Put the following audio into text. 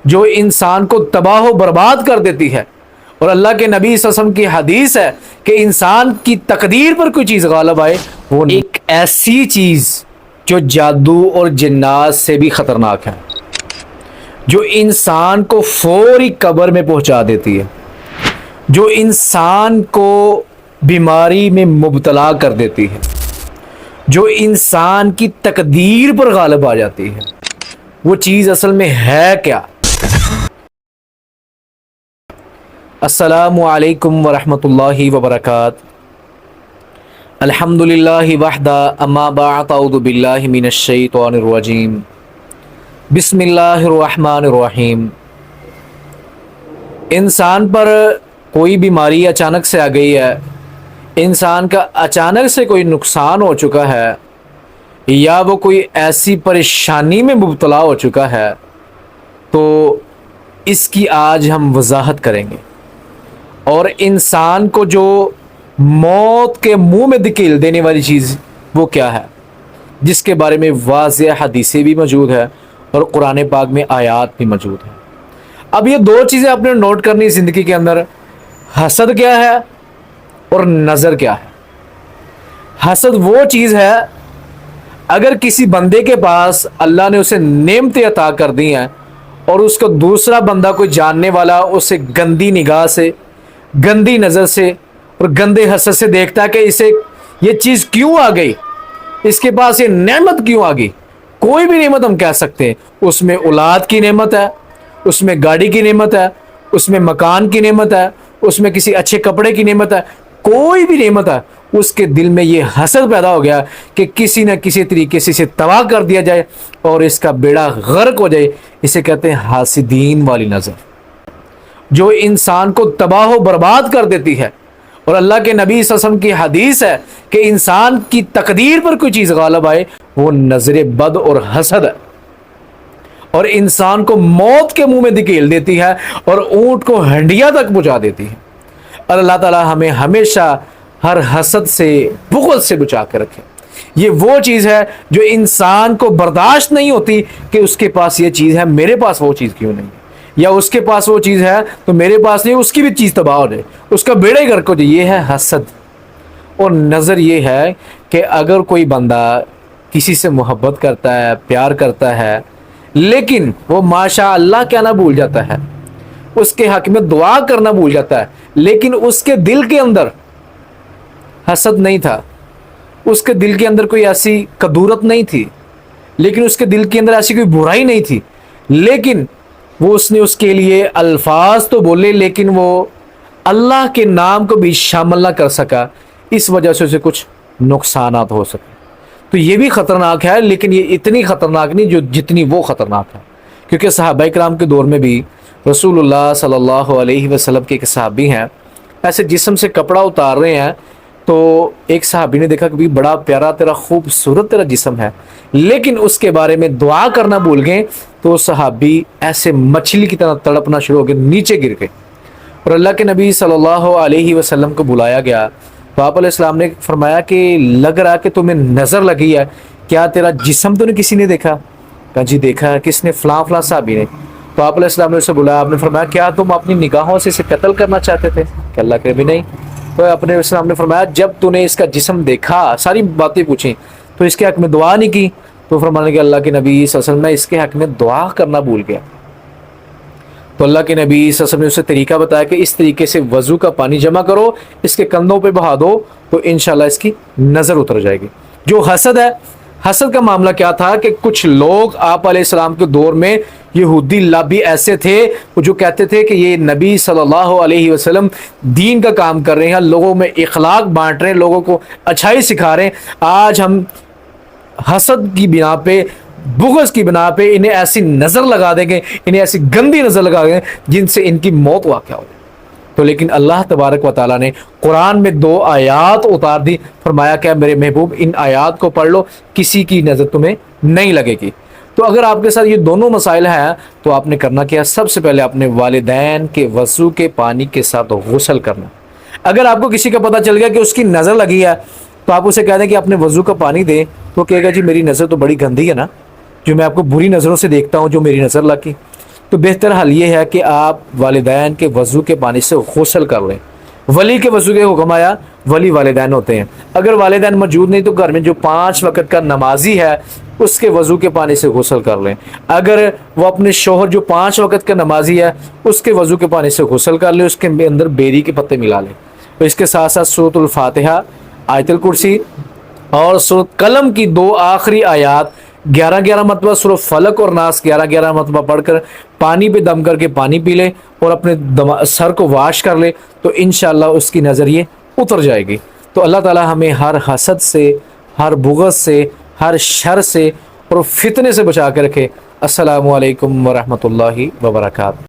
جو انسان کو تباہ و برباد کر دیتی ہے. اور اللہ کے نبی صلی اللہ علیہ وسلم کی حدیث ہے کہ انسان کی تقدیر پر کوئی چیز غالب آئے وہ ایک ایسی چیز جو جادو اور جنات سے بھی خطرناک ہے، جو انسان کو فوری قبر میں پہنچا دیتی ہے، جو انسان کو بیماری میں مبتلا کر دیتی ہے، جو انسان کی تقدیر پر غالب آ جاتی ہے. وہ چیز اصل میں ہے کیا؟ السلام علیکم ورحمۃ اللہ وبرکاتہ. الحمد للہ وحدہ اما بعد اعوذ باللہ من الشیطان الرجیم. بسم اللہ الرحمن الرحیم. انسان پر کوئی بیماری اچانک سے آ گئی ہے، انسان کا اچانک سے کوئی نقصان ہو چکا ہے، یا وہ کوئی ایسی پریشانی میں مبتلا ہو چکا ہے، تو اس کی آج ہم وضاحت کریں گے. اور انسان کو جو موت کے منہ میں دھکیل دینے والی چیز وہ کیا ہے، جس کے بارے میں واضح حدیثیں بھی موجود ہے اور قرآن پاک میں آیات بھی موجود ہیں. اب یہ دو چیزیں آپ نے نوٹ کرنی زندگی کے اندر، حسد کیا ہے اور نظر کیا ہے. حسد وہ چیز ہے اگر کسی بندے کے پاس اللہ نے اسے نعمتیں عطا کر دی ہیں اور اس کو دوسرا بندہ کوئی جاننے والا اسے گندی نگاہ سے، گندی نظر سے اور گندے حسد سے دیکھتا ہے کہ اسے یہ چیز کیوں آ گئی، اس کے پاس یہ نعمت کیوں آ گئی. کوئی بھی نعمت ہم کہہ سکتے ہیں، اس میں اولاد کی نعمت ہے، اس میں گاڑی کی نعمت ہے، اس میں مکان کی نعمت ہے، اس میں کسی اچھے کپڑے کی نعمت ہے، کوئی بھی نعمت ہے، اس کے دل میں یہ حسد پیدا ہو گیا کہ کسی نہ کسی طریقے سے اسے تباہ کر دیا جائے اور اس کا بیڑا غرق ہو جائے. اسے کہتے ہیں حاسدین والی نظر، جو انسان کو تباہ و برباد کر دیتی ہے. اور اللہ کے نبی صلی اللہ علیہ وسلم کی حدیث ہے کہ انسان کی تقدیر پر کوئی چیز غالب آئے وہ نظر بد اور حسد ہے، اور انسان کو موت کے منہ میں دھکیل دیتی ہے اور اونٹ کو ہنڈیا تک پہنچا دیتی ہے. اور اللہ تعالی ہمیں ہمیشہ ہر حسد سے، بغض سے بچا کے رکھے. یہ وہ چیز ہے جو انسان کو برداشت نہیں ہوتی کہ اس کے پاس یہ چیز ہے، میرے پاس وہ چیز کیوں نہیں ہے، یا اس کے پاس وہ چیز ہے تو میرے پاس نہیں، اس کی بھی چیز تباہ ہو جائے، اس کا بیڑا ہی غرق ہو جائے. یہ ہے حسد. اور نظر یہ ہے کہ اگر کوئی بندہ کسی سے محبت کرتا ہے، پیار کرتا ہے، لیکن وہ ماشاء اللہ کہنا بھول جاتا ہے، اس کے حق میں دعا کرنا بھول جاتا ہے، لیکن اس کے دل کے اندر حسد نہیں تھا، اس کے دل کے اندر کوئی ایسی کدورت نہیں تھی، لیکن اس کے دل کے اندر ایسی کوئی برائی نہیں تھی، لیکن وہ اس نے اس کے لیے الفاظ تو بولے لیکن وہ اللہ کے نام کو بھی شامل نہ کر سکا، اس وجہ سے اسے کچھ نقصانات ہو سکے. تو یہ بھی خطرناک ہے، لیکن یہ اتنی خطرناک نہیں جو جتنی وہ خطرناک ہے. کیونکہ صحابہ کرام کے دور میں بھی رسول اللہ صلی اللہ علیہ وسلم کے ایک صحابی ہیں، ایسے جسم سے کپڑا اتار رہے ہیں، تو ایک صحابی نے دیکھا کہ بھی بڑا پیارا تیرا، خوبصورت تیرا جسم ہے، لیکن اس کے بارے میں دعا کرنا بھول گئے. تو صحابی ایسے مچھلی کی طرح تڑپنا شروع ہو گئے، نیچے گر گئے. اور اللہ کے نبی صلی اللہ علیہ وسلم کو بلایا گیا تو آپ علیہ السلام نے فرمایا کہ لگ رہا کہ تمہیں نظر لگی ہے، کیا تیرا جسم تو نے کسی نے دیکھا؟ کہا جی دیکھا. کس نے؟ فلاں فلاں صحابی نے. تو آپ علیہ السلام نے اسے بلایا، آپ نے فرمایا کیا تم اپنی نگاہوں سے اسے قتل کرنا چاہتے تھے؟ کہ اللہ کے نبی نہیں. تو اپنے السلام نے فرمایا جب تو نے اس کا جسم دیکھا، ساری باتیں پوچھیں، تو اس کے حق میں دعا نہیں کی؟ تو فرمانے کہ اللہ کے نبی صلی اللہ علیہ وسلم میں اس کے حق میں دعا کرنا بھول گیا. تو اللہ کے نبی صلی اللہ علیہ وسلم نے اسے طریقہ بتایا کہ اس طریقے سے وضو کا پانی جمع کرو، اس کے کندھوں پہ بہا دو، تو انشاءاللہ اس کی نظر اتر جائے گی. جو حسد ہے، حسد کا معاملہ کیا تھا کہ کچھ لوگ آپ علیہ السلام کے دور میں یہودی لابی ایسے تھے وہ جو کہتے تھے کہ یہ نبی صلی اللہ علیہ وسلم دین کا کام کر رہے ہیں، لوگوں میں اخلاق بانٹ رہے ہیں، لوگوں کو اچھائی سکھا رہے ہیں. آج ہم حسد کی بنا پہ، بغض کی بنا پہ انہیں ایسی نظر لگا دیں گے، انہیں ایسی گندی نظر لگا دیں گے جن سے ان کی موت واقع ہو جائے. تو لیکن اللہ تبارک و تعالیٰ نے قرآن میں 2 آیات اتار دی، فرمایا کہ میرے محبوب ان آیات کو پڑھ لو، کسی کی نظر تمہیں نہیں لگے گی. تو اگر آپ کے ساتھ یہ دونوں مسائل ہیں تو آپ نے کرنا کیا؟ سب سے پہلے اپنے والدین کے وضو کے پانی کے ساتھ غسل کرنا. اگر آپ کو کسی کا پتہ چل گیا کہ اس کی نظر لگی ہے تو آپ اسے کہہ دیں کہ اپنے وضو کا پانی دیں، تو کہے گا جی میری نظر تو بڑی گندی ہے نا، جو میں آپ کو بری نظروں سے دیکھتا ہوں، جو میری نظر لگ گئی. تو بہتر حل یہ ہے کہ آپ والدین کے وضو کے پانی سے غسل کر لیں۔ ولی کے وضو کے حکم آیا، ولی والدین ہوتے ہیں۔ اگر والدین موجود نہیں تو گھر میں جو 5 وقت کا نمازی ہے اس کے وضو کے پانی سے غسل کر لیں۔ اگر وہ اپنے شوہر جو 5 وقت کا نمازی ہے اس کے وضو کے پانی سے غسل کر لیں، اس کے اندر بیری کے پتے ملا لیں۔ تو اس کے ساتھ ساتھ سورۃ الفاتحہ، آیت الکرسی اور سورۃ قلم کی 2 آخری آیات 11 مرتبہ، سورۃ فلق اور ناس 11 مرتبہ پڑھ کر پانی پہ دم کر کے پانی پی لے اور اپنے سر کو واش کر لے، تو انشاءاللہ اس کی نظر یہ اتر جائے گی۔ تو اللہ تعالی ہمیں ہر حسد سے، ہر بغض سے، ہر شر سے اور فتنے سے بچا کے رکھے۔ السلام علیکم ورحمۃ اللہ وبرکاتہ۔